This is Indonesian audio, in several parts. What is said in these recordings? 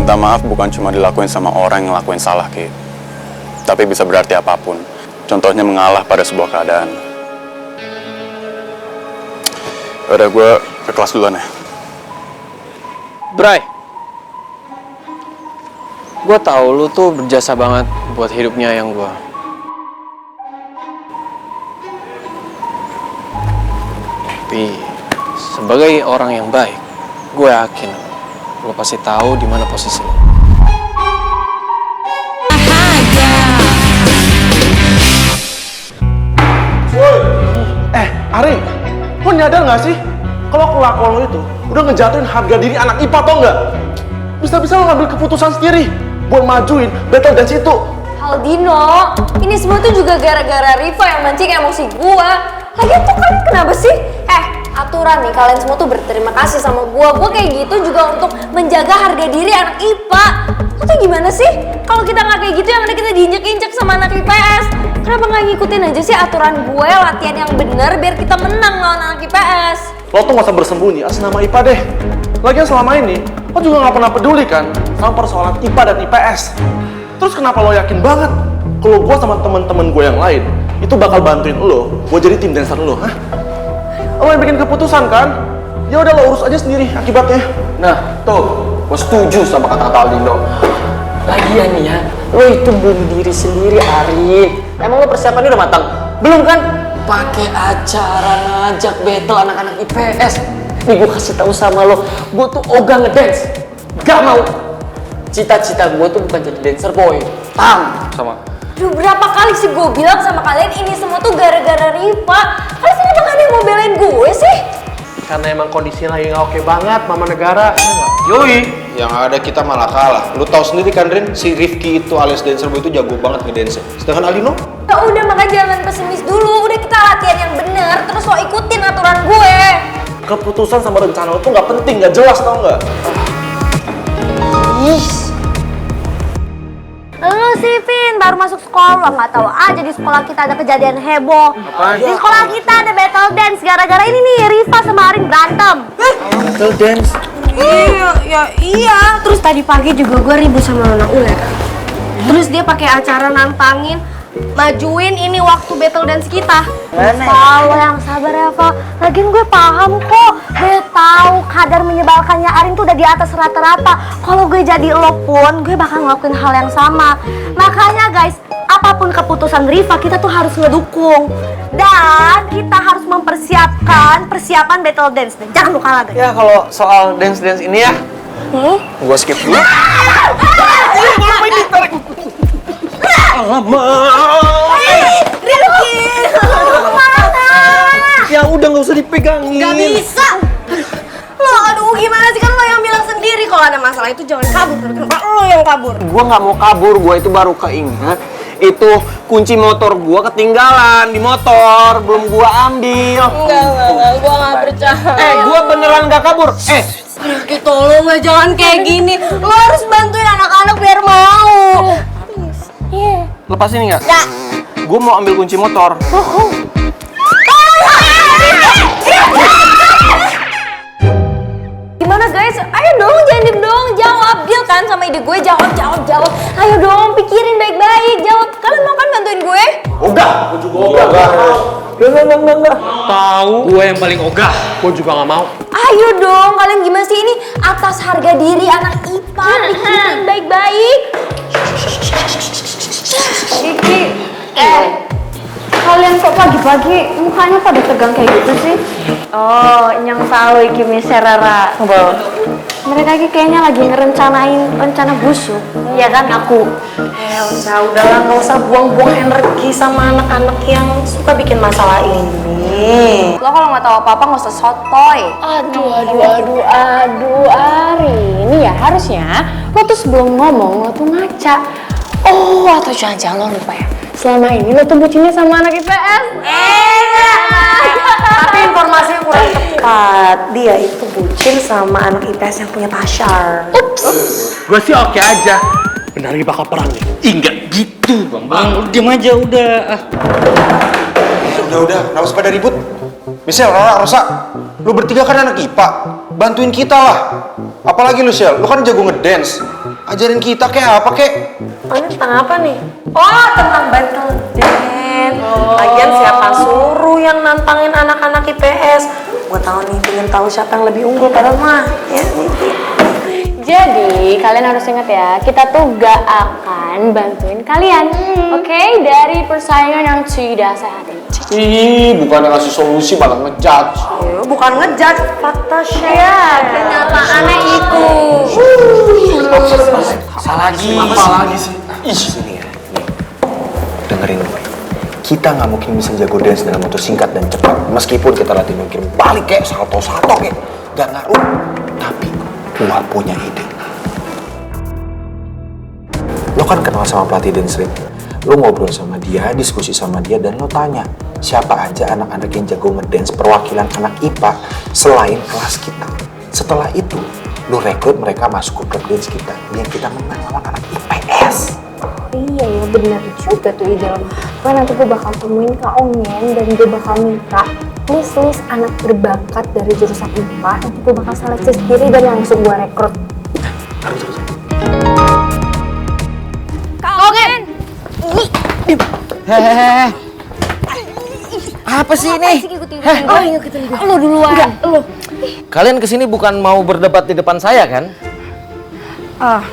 Minta maaf bukan cuma dilakuin sama orang yang ngelakuin salah, Ki. Tapi bisa berarti apapun. Contohnya mengalah pada sebuah keadaan. Udah, gue ke kelas duluan ya. Bray, gue tahu lu tuh berjasa banget buat hidupnya yang gue. Tapi sebagai orang yang baik, gue yakin lu pasti tahu di mana posisi lu. Ari, lo nyadar gak sih kalau kelakuan lo itu udah ngejatuhin harga diri anak IPA, tau nggak? Bisa-bisa lo ngambil keputusan sendiri buat majuin battle dance itu. Aldino, ini semua tuh juga gara-gara Riva yang mancing emosi gua. Lagian tuh kan kenapa sih? Aturan nih, kalian semua tuh berterima kasih sama gua. Gua kayak gitu juga untuk menjaga harga diri anak IPA. Lo tuh gimana sih? Kalau kita nggak kayak gitu yang ada kita diinjek-injek sama anak IPS. Kenapa nggak ngikutin aja sih aturan gue, latihan yang bener biar kita menang lawan anak IPS? Lo tuh gak usah bersembunyi atas nama IPA deh. Lagian selama ini, lo juga gak pernah peduli kan sama persoalan IPA dan IPS. Terus kenapa lo yakin banget kalau gue sama temen-temen gue yang lain itu bakal bantuin lo buat jadi tim dancer lo, hah? Lo yang bikin keputusan kan? Ya udah lo urus aja sendiri akibatnya. Nah, tuh, gue setuju sama kata-kata Aldino. Lagian nih ya, lo itu belum diri sendiri, Ari. Emang lo persiapannya udah matang? Belum kan? Pakai acara ngajak battle anak-anak IPS. Nih gue kasih tahu sama lo, gue tuh ogah ngedance. Gak mau. Cita-cita gue tuh bukan jadi dancer boy. Paham? Sama. Duh, berapa kali sih gue bilang sama kalian ini semua tuh gara-gara Riva. Kalian sih emang ada yang mau belain gue sih? Karena emang kondisi lagi gak oke banget, Mama Negara. Yoi, yang ada kita malah kalah. Lu tahu sendiri kan, Rin, si Rifki itu alias dancer boy itu jago banget ngedance. Sedangkan Aldino? Ya udah, makanya jangan pesimis dulu. Udah, kita latihan yang bener, terus lo ikutin aturan gue. Keputusan sama rencana lo tuh gak penting, gak jelas, tau gak? Lu sih, Vin, baru masuk sekolah, nggak tahu aja di sekolah kita ada kejadian heboh. Di sekolah kita ada battle dance gara-gara ini nih, Riva sama Arin berantem. Battle dance? Iya. Terus tadi pagi juga gue ribut sama Nona Uler. Terus dia pakai acara nantangin majuin ini waktu battle dance kita. Kalau yang sabar ya, Val. Lagian gue paham kok. Gue tahu kadar menyebalkannya Arin tuh udah di atas rata-rata. Kalau gue jadi lo pun, gue bakal ngelakuin hal yang sama. Makanya guys, apapun keputusan Riva, kita tuh harus ngedukung. Dan kita harus mempersiapkan persiapan battle dance. Jangan lu kalah guys. Ya kalau soal dance-dance ini ya, gue skip dulu. Rizky, kemana? Ya udah nggak usah dipegangin. Gak bisa. Lo, aduh gimana sih, kan lo yang bilang sendiri kalau ada masalah itu jangan kabur. Kenapa lo yang kabur? Gua nggak mau kabur, gua itu baru keinget itu kunci motor gua ketinggalan di motor, belum gua ambil. Enggak, gua nggak percaya. Gua beneran nggak kabur. Rizky, tolong ya, jangan kayak gini. Lo harus bantuin anak-anak biar mau. Lepas ini nggak? Ya. Gua mau ambil kunci motor. Gimana guys? Ayo dong, jangan diem dong, jawab. Deal kan sama ide gue, jawab. Ayo dong, pikirin baik-baik, jawab. Kalian mau kan bantuin gue? Ogah, gue juga ogah. Enggak. Tahu? Gue yang paling ogah. Gue juga gak mau. Ayo dong, kalian gimana sih ini? Atas harga diri anak IPA, pikirin baik-baik. Kiki, kalian kok pagi-pagi mukanya pada tegang kayak gitu sih? Oh, yang tahu Iki Miserara. Mereka Iki kayaknya lagi ngerencanain rencana busuk. Iya kan aku? Udahlah, nggak usah buang-buang energi sama anak-anak yang suka bikin masalah ini. Lo kalau nggak tahu apa-apa nggak usah sotoy. Aduh, Ari. Ini ya harusnya lo tuh sebelum ngomong lo tuh ngaca. Oh, atau jangan-jangan lo lupa ya? Selama ini lo tuh bucinnya sama anak IPS. Tapi informasinya kurang tepat. Dia itu bucin sama anak IPS yang punya pacar. Gue sih oke aja. Bentar lagi bakal perang nih. Enggak gitu, Bang. Diam aja udah. Udah, kenapa pada ribut? Michelle, Rosa, lu bertiga kan anak IPA. Bantuin kita lah. Apalagi lu, Shell, lu kan jago ngedance. Ajarin kita kayak apa kek? Oh, ini tentang apa nih? Oh, tentang battle dance. Lagian siapa suruh yang nantangin anak-anak IPS? Gue tahu nih, pengen tahu siapa yang lebih unggul padahal mah. Ya, jadi, kalian harus ingat ya, kita tuh gak akan bantuin kalian. Oke? Dari persaingan yang tidak sehat ini. Ih, bukan ngasih solusi malah ngejudge. Bukan ngejudge, fakta share. Ya, kenyataannya itu. Apa lagi sih? Sini ya, nih. Dengerin gue. Kita nggak mungkin bisa jago dance dalam waktu singkat dan cepat. Meskipun kita latihan mungkin balik kayak salto-salto kayak. Gak ngaruh. Tapi gua punya ide. Lo kan kenal sama pelatih dance ring. Lo ngobrol sama dia, diskusi sama dia, dan lo tanya siapa aja anak-anak yang jago ngedance perwakilan anak IPA selain kelas kita. Setelah itu, lo rekrut mereka masuk ke klub dance kita biar kita menang lawan anak IPS. Iya ya, benar juga tuh ide lo. Pokoknya nanti gue bakal temuin Kak Ongen dan gue bakal minta list anak berbakat dari jurusan IPA. Nanti gue bakal seleksi sendiri dan langsung gue rekrut. Kak Ongen! Hehehe. Apa sih ini? Ngikutin gue. Lo duluan. Enggak, lo. Kalian kesini bukan mau berdebat di depan saya kan?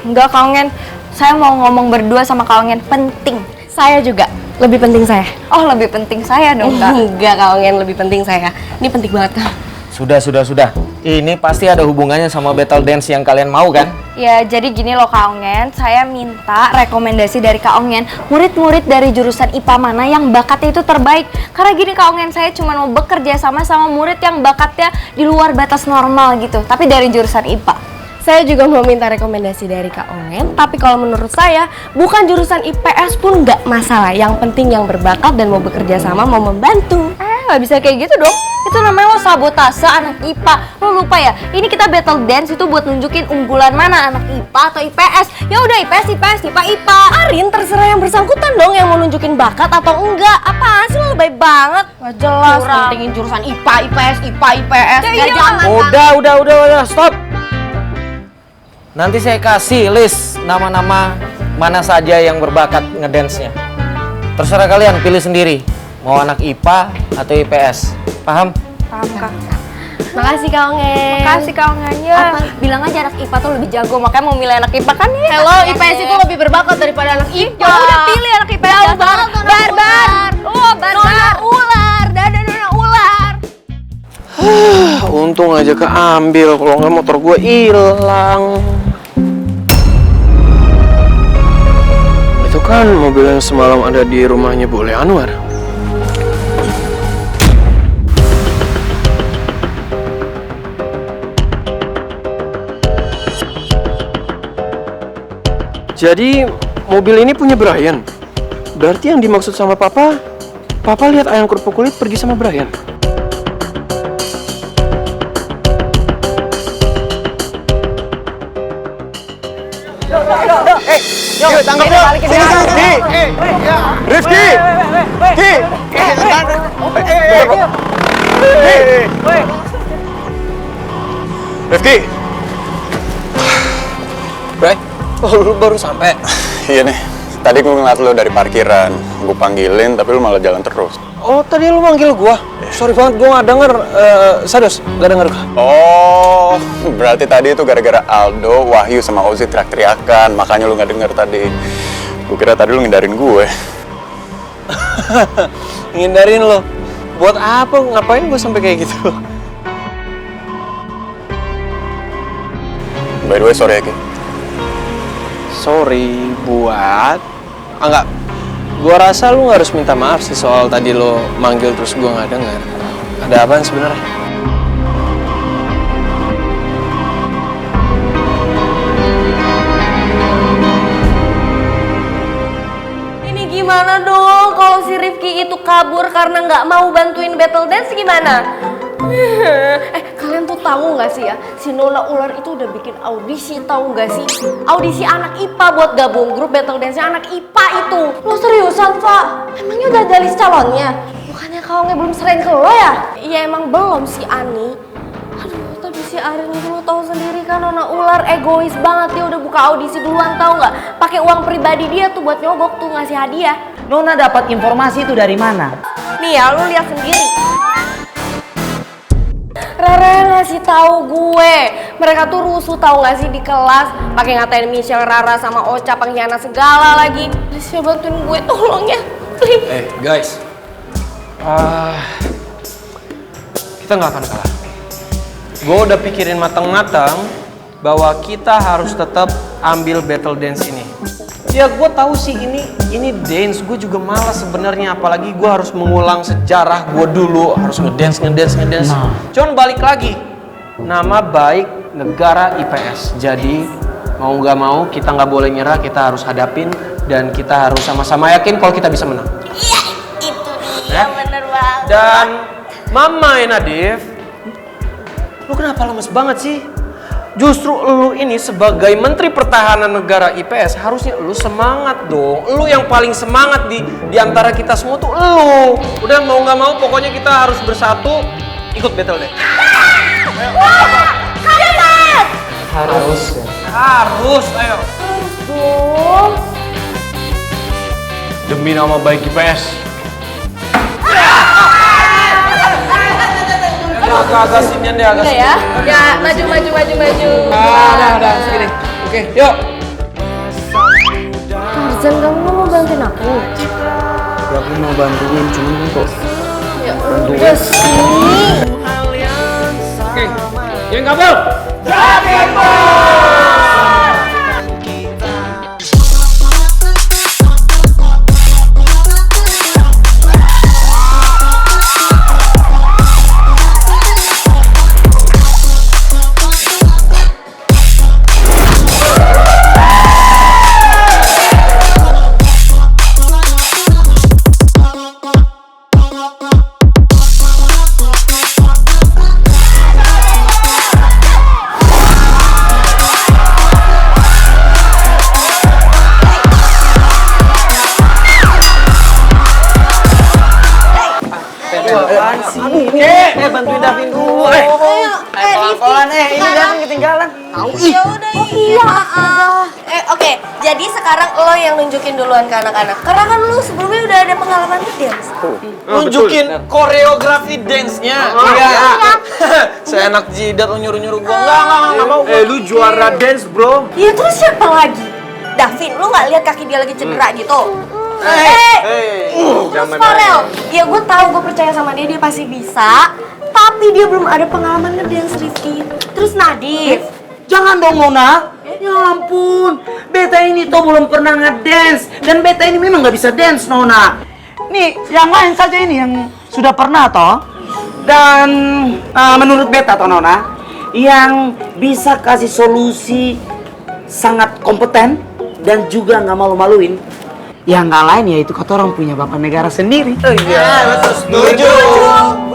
Enggak Kak Ongen. Saya mau ngomong berdua sama Kak Ongen. Penting. Saya juga. Lebih penting saya. Oh, lebih penting saya dong, Kak. Enggak, Kak Ongen. Lebih penting saya. Ini penting banget, Kak. Sudah. Ini pasti ada hubungannya sama battle dance yang kalian mau kan? Ya, jadi gini loh Kak Ongen. Saya minta rekomendasi dari Kak Ongen. Murid-murid dari jurusan IPA mana yang bakatnya itu terbaik. Karena gini Kak Ongen, saya cuma mau bekerja sama murid yang bakatnya di luar batas normal gitu. Tapi dari jurusan IPA. Saya juga mau minta rekomendasi dari Kak Ongen, tapi kalau menurut saya, bukan jurusan IPS pun nggak masalah. Yang penting yang berbakat dan mau bekerja sama, mau membantu. Nggak bisa kayak gitu dong. Itu namanya lo sabotase anak IPA. Lo lupa ya, ini kita battle dance itu buat nunjukin unggulan mana, anak IPA atau IPS. Ya udah IPS, IPA. Arin, terserah yang bersangkutan dong yang mau nunjukin bakat atau enggak. Apaan sih lo lebay banget? Nggak jelas, pentingin jurusan IPA, IPS. Ya, Udah, stop. Nanti saya kasih list nama-nama mana saja yang berbakat ngedance-nya. Terserah kalian pilih sendiri, mau anak IPA atau IPS. Paham? Paham, Kak. Makasih Kak Ongen. Makasih Kak Ongen. Ya. Bilang aja anak IPA tuh lebih jago, makanya mau milih anak IPA kan ya. Hello, IPS itu lebih berbakat daripada anak IPA. Ya udah pilih anak IPS. Barbar. Oh, barbar. Ular. Dadah nona ular. Untung aja keambil, kalau nggak motor gue hilang. Itu kan mobil yang semalam ada di rumahnya Bule Anwar. Jadi mobil ini punya Brian. Berarti yang dimaksud sama Papa lihat ayam kerupuk kulit pergi sama Brian. Yuk, tangkap yuk. Sini. Rifki. Rifki! Bray, lu baru sampai. Iya nih, tadi gue ngeliat lo dari parkiran. Gue panggilin, tapi lo malah jalan terus. Oh, tadi lu manggil gua. Sorry banget, gua nggak denger. Sados, nggak denger. Oh, berarti tadi itu gara-gara Aldo, Wahyu, sama Ozi teriak-teriakan. Makanya lo nggak denger tadi. Gue kira tadi lo ngindarin gue. Ngindarin lo. Buat apa? Ngapain gua sampai kayak gitu? By the way, sorry ya, Ki. Sorry buat... Enggak. Gua rasa lu nggak harus minta maaf sih soal tadi lo manggil terus gua nggak dengar. Ada apaan sebenarnya? Ini gimana dong kalau si Rifki itu kabur karena nggak mau bantuin battle dance gimana? Kalian tuh tahu nggak sih ya, si Nona Ular itu udah bikin audisi, tahu nggak sih? Audisi anak IPA buat gabung grup battle dance-nya anak IPA itu. Lo seriusan, Pak? Emangnya udah ada list calonnya? Bukannya kau belum serahin ke lo ya? Iya emang belum sih, Ani. Aduh, tapi si si Arin itu lo tau sendiri kan, Nona Ular egois banget. Dia udah buka audisi duluan tau nggak? Pakai uang pribadi dia tuh buat nyogok tuh ngasih hadiah. Nona dapat informasi itu dari mana? Nih ya, lu lihat sendiri. Rara yang ngasih tahu gue. Mereka tuh rusuh tahu nggak sih di kelas, pakai ngatain Michelle, Rara sama Ocha pengkhianat segala lagi. Please ya bantuin gue, tolong ya. Please. Guys, kita nggak akan kalah. Gue udah pikirin matang-matang bahwa kita harus tetap ambil battle dance ini. Ya gue tahu sih ini dance, gue juga malas sebenarnya, apalagi gue harus mengulang sejarah gue dulu, harus ngedance. Cuman balik lagi, nama baik negara IPS. Jadi mau nggak mau kita nggak boleh nyerah, kita harus hadapin dan kita harus sama-sama yakin kalau kita bisa menang. Iya, itu dia, bener banget. Dan Mama Nadif, lu kenapa lemes banget sih? Justru lu ini sebagai Menteri Pertahanan Negara IPS harusnya lu semangat dong. Lu yang paling semangat di antara kita semua tuh lu. Udah mau nggak mau pokoknya kita harus bersatu ikut battle deh. Harus, ayo. Dong. Demi nama baik IPS. Agak sinian deh, agak Udah ya? Ya, maju. Udah, segini. Oke, yuk. Tarzan, kamu mau bantuin aku? Ya aku mau bantuin, cuman kok Ya udah sih. Oke, yang kabel. Bantuin Davin dulu. Pelan-pelan, Ini Davin ketinggalan. Ya udah iya. Oke, jadi sekarang lo yang nunjukin duluan ke anak-anak. Karena kan lo sebelumnya udah ada pengalaman dance. Nunjukin koreografi dance-nya. Iya. Seenak jidat lo nyuruh-nyuruh gua. Enggak mau. lu juara dance, bro. Ya terus siapa lagi? Davin, lo nggak lihat kaki dia lagi cedera gitu? Terus Farel, ya gue tahu, gue percaya sama dia, dia pasti bisa. Tapi dia belum ada pengalaman ngedance, Rifki. Terus Nadif, Jangan dong Nona. Ya ampun, beta ini tuh belum pernah ngedance dan beta ini memang nggak bisa dance Nona. Nih, yang lain saja ini yang sudah pernah toh. Dan menurut beta toh Nona, yang bisa kasih solusi sangat kompeten dan juga nggak malu-maluin. Yang nggak lain yaitu kata orang punya bapak negara sendiri. Iya, setuju.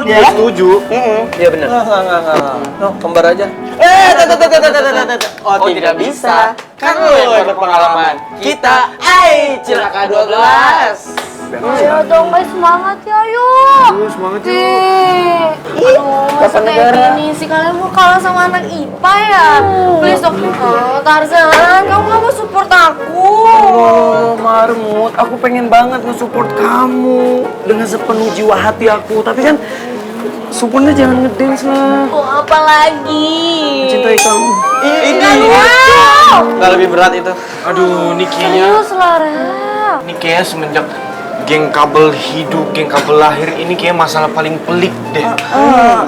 Ya? Setuju. Iya benar. Enggak. No, kembar aja. Oh, tidak bisa. Kan lo yang berpengalaman. Kita, cilaka 12. ayo dong guys, semangat ya, ayo. Semangat yuk. Aduh, masa kayak gini sih, kalian mau kalah sama anak IPA ya? Please dong, Tarzan, kamu nggak mau support aku? Oh, Marmut, aku pengen banget nge-support kamu dengan sepenuh jiwa hati aku. Tapi kan, supportnya jangan ngedance lah. Oh, apa lagi? Cintai kamu. Ini. Enggak lebih berat itu. Aduh, ini kayaknya Serius, Lara. ini kayaknya semenjak geng kabel hidup, geng kabel lahir ini kayak masalah paling pelik deh.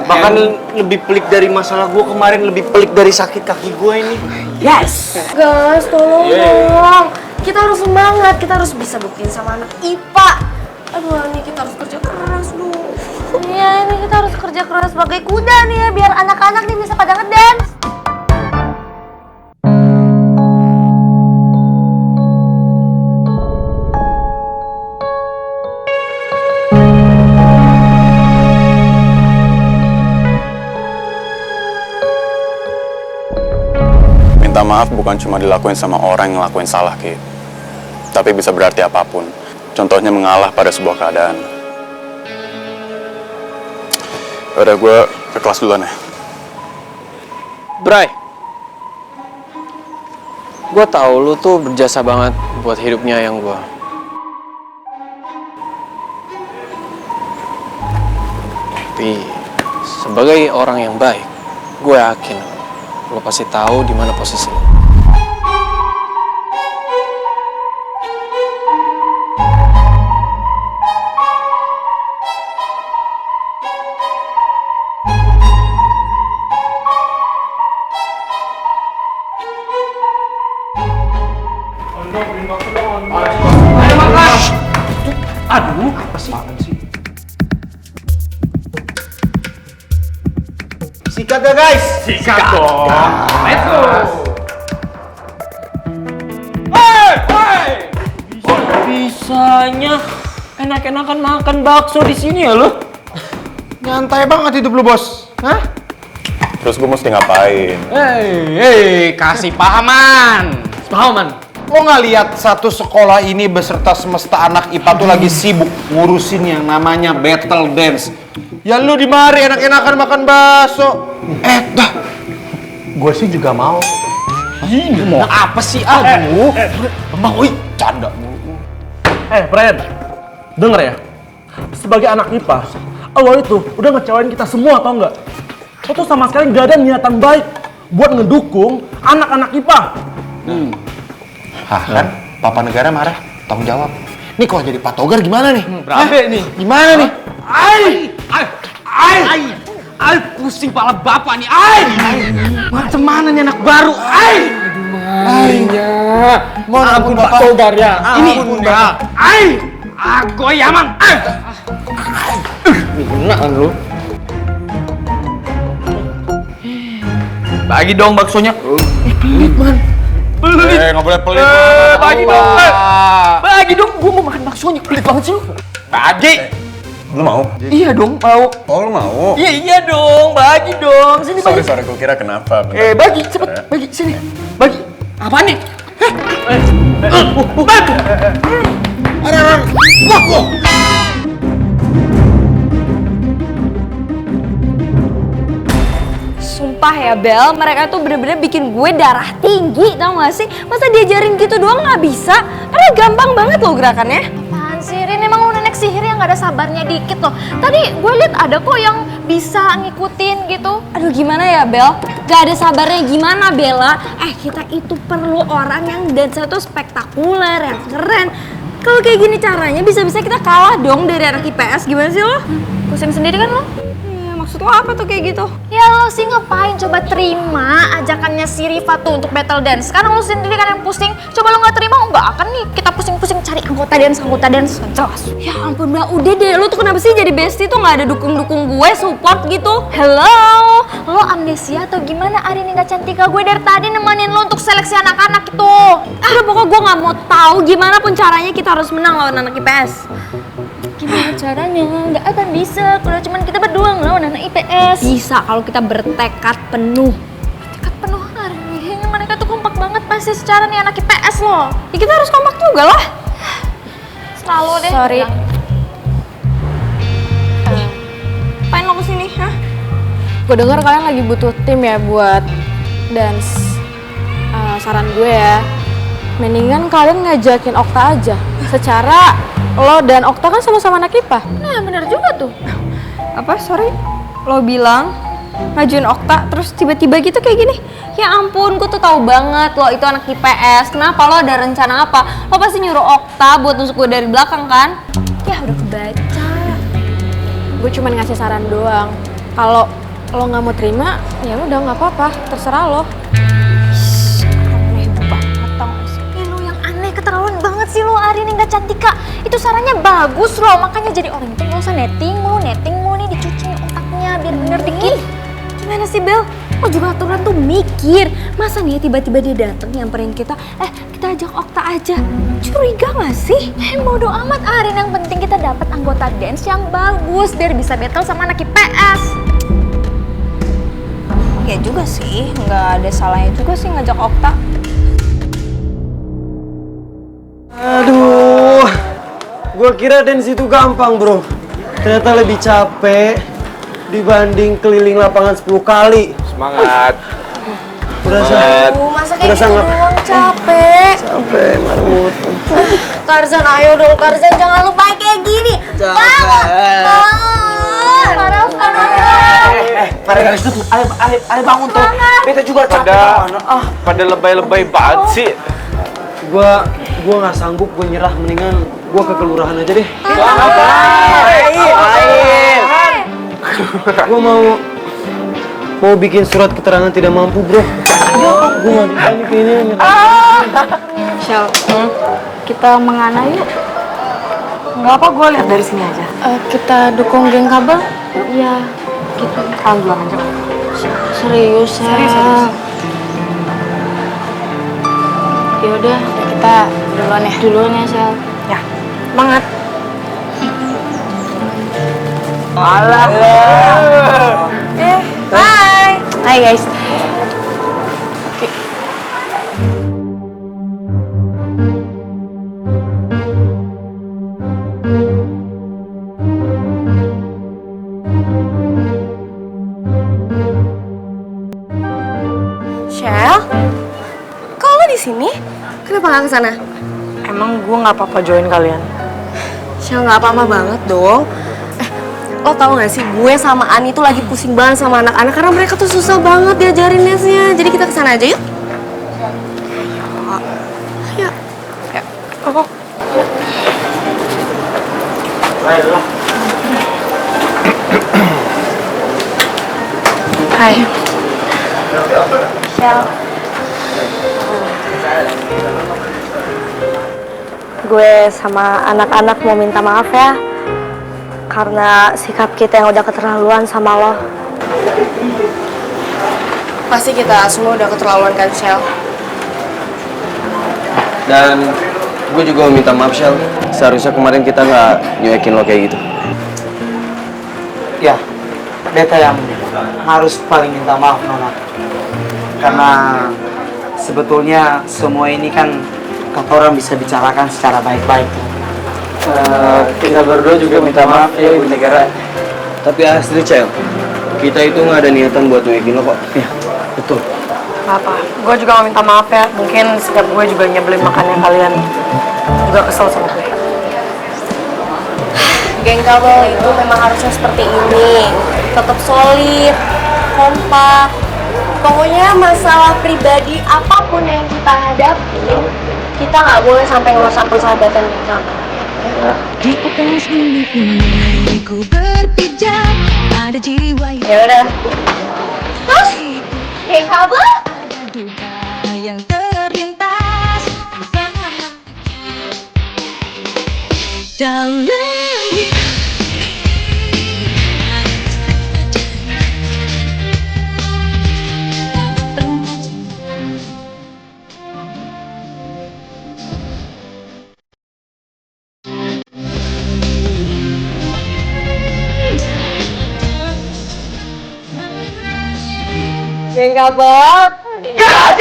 Bahkan lebih pelik dari masalah gue kemarin, lebih pelik dari sakit kaki gue ini. Yes! Guys, tolong dong. Kita harus semangat, kita harus bisa buktiin sama anak IPA. Aduh, ini kita harus kerja keras dong. Iya, ini kita harus kerja keras sebagai kuda nih ya, biar anak-anak nih bisa pada ngedance. Minta maaf bukan cuma dilakuin sama orang yang ngelakuin salah, Ki. Tapi bisa berarti apapun. Contohnya mengalah pada sebuah keadaan. Udah, gue ke kelas duluan ya. Bray, gue tahu lu tuh berjasa banget buat hidupnya yang gue. Tapi sebagai orang yang baik, gue yakin lo pasti tahu di mana posisi lo. Aduh, apa sih? Sikat ya guys! Sikat dong! Let's go! Bisanya enak-enakan makan bakso di sini ya lo? Nyantai banget hidup lu, Bos. Hah? Terus gue mesti ngapain? Hei, kasih pahaman. Pahaman. Lo nggak lihat satu sekolah ini beserta semesta anak IPA tuh lagi sibuk ngurusin yang namanya battle dance. Ya lu di mari enak-enakan makan bakso. Dah. Gue sih juga mau. Ini mau apa sih? Aduh. Emang, canda. Brian, denger ya. Sebagai anak IPA, lo itu udah ngecewain kita semua, tau nggak? Lo tuh sama sekali nggak ada niatan baik buat ngedukung anak-anak IPA. Kan? Papa negara marah. Tanggung jawab. Nih kalau jadi patogar gimana nih? Berabe nih. Gimana nih? Ay, pusing pala bapak nih. Macam mana nih anak baru? Mohon ampun Bapak. Togar ya. Ini Goyaman. Gunaan lu. Bagi dong baksonya. Pelit. Nggak boleh pelit. Bagi dong. Bagi dong. Gua mau makan baksonya. Pelit banget sih lu. Bagi. Lu mau? Iya dong, mau. Oh, lu mau? Iya dong, bagi dong. Sini bagi. Sorry, gue kira kenapa. Bagi, cepet. Bagi, sini. Bagi. Apaan nih? Sumpah ya Bel, mereka tuh bener-bener bikin gue darah tinggi, tau gak sih? Masa diajarin gitu doang gak bisa? Padahal gampang banget loh gerakannya. Apaan sih, Rin? Emang lu nenek sihir yang gak ada sabarnya dikit loh. Tadi gue liat ada kok yang bisa ngikutin gitu. Aduh gimana ya Bel? Gak ada sabarnya gimana Bella? Kita itu perlu orang yang dance tuh spektakuler, yang keren. Kalau kayak gini caranya bisa-bisa kita kalah dong dari anak IPS. Gimana sih lo? Pusing sendiri kan lo? Maksud lo apa tuh kayak gitu? Ya lo sih ngapain coba terima ajakannya si Riva tuh untuk battle dance. Sekarang lo sendiri kan yang pusing. Coba lo gak terima, nggak akan nih kita pusing-pusing cari anggota dance. Jelas. Ya ampun Mbak, udah deh, lo tuh kenapa sih jadi bestie tuh gak ada dukung-dukung gue, support gitu? Hello, lo amnesia atau gimana? Arini gak cantika gue dari tadi nemenin lo untuk seleksi anak-anak itu. Udah pokoknya gue gak mau tahu gimana pun caranya kita harus menang lawan anak IPS. Gimana caranya? Nggak akan bisa kalau cuman kita berdua ngelawan anak IPS. Bisa kalau kita bertekad penuh. Tekad penuh Arini, mereka tuh kompak banget pasti secara nih anak IPS lo. Ya kita harus kompak juga lah. Selalu deh. Sorry. bilang. Apain lo kesini, hah? Gue denger kalian lagi butuh tim ya buat dance. Saran gue ya, mendingan kalian ngajakin Okta aja. Secara lo dan Okta kan sama-sama anak IPA. Nah bener juga tuh. Apa? Sorry? Lo bilang ngajuin Okta terus tiba-tiba gitu kayak gini? Ya ampun, gue tuh tahu banget lo itu anak IPS. Kenapa? Lo ada rencana apa? Lo pasti nyuruh Okta buat nusuk gue dari belakang kan? Ya udah kebaca. Gue cuma ngasih saran doang. Kalau lo nggak mau terima, ya udah nggak apa-apa, terserah lo. Aneh banget tau gak sih? Ya lo yang aneh, keterlaluan banget sih lo Arini gak cantika. Itu sarannya bagus loh, makanya jadi orang itu gak usah netting mulu nih dicuci otaknya biar bener dikit. Gimana sih Bel? Lo juga aturan tuh mikir. Masa nih tiba-tiba dia dateng nyamperin kita, kita ajak Okta aja. Curiga gak sih? Bodo amat Arin, yang penting kita dapat anggota dance yang bagus biar bisa battle sama anak IPS. Ya juga sih, nggak ada salahnya juga sih ngajak Okta. Aduh, gua kira dance itu gampang bro. Ternyata lebih capek dibanding keliling lapangan 10 kali. Semangat. Masa kayak gitu doang capek. Sampai marut. Tarzan, ayo dong Tarzan, jangan lupa kayak gini. Mari guys, tuh, ayo bangun tuh. Beta juga capek. Pada lebay-lebay banget sih. Gua nggak sanggup, gue nyerah. Mendingan gua ke kelurahan aja deh. Gua mau bikin surat keterangan tidak mampu, bro. Gua nggak bisa kayaknya nyerah. Shell, kita mengana yuk. Nggak apa, gue lihat dari sini aja. Kita dukung geng kabel. Iya, gitu. Kalian duluan aja. Serius, Shell. Yaudah, kita duluan ya. Duluan ya, Shell. Ya, semangat. Bye. Hai guys. Shell, kok lo di sini? Kenapa nggak kesana? Emang gue nggak apa-apa join kalian? Shell nggak apa-apa banget dong. Lo tau gak sih, gue sama Ani tuh lagi pusing banget sama anak-anak karena mereka tuh susah banget diajarin nesnya. Jadi kita kesana aja yuk. Ayo. Oh. Hai. Shell. Gue sama anak-anak mau minta maaf ya. Karena sikap kita yang udah keterlaluan sama lo. Pasti kita semua udah keterlaluan kan, Shell? Dan gue juga mau minta maaf, Shell. Seharusnya kemarin kita nggak nyuekin lo kayak gitu. Ya, beta yang harus paling minta maaf, Nona. Karena sebetulnya semua ini kan kata orang bisa bicarakan secara baik-baik. Kita berdua juga minta maaf ya, Ibu Negara. Tapi asli, Cel, kita itu nggak ada niatan buat nyuekin lo kok. Iya, betul. Apa? Gue juga mau minta maaf ya. Mungkin sikap gue juga nyebelin makanya kalian juga kesel sama gue. Geng kabel itu memang harusnya seperti ini. Tetap solid, kompak. Pokoknya masalah pribadi apapun yang kita hadapi, kita nggak boleh sampai ngerusak persahabatan kita. Ya udah. Terus, geng kabel? Yang terlintas dalam Geng kabel? Gak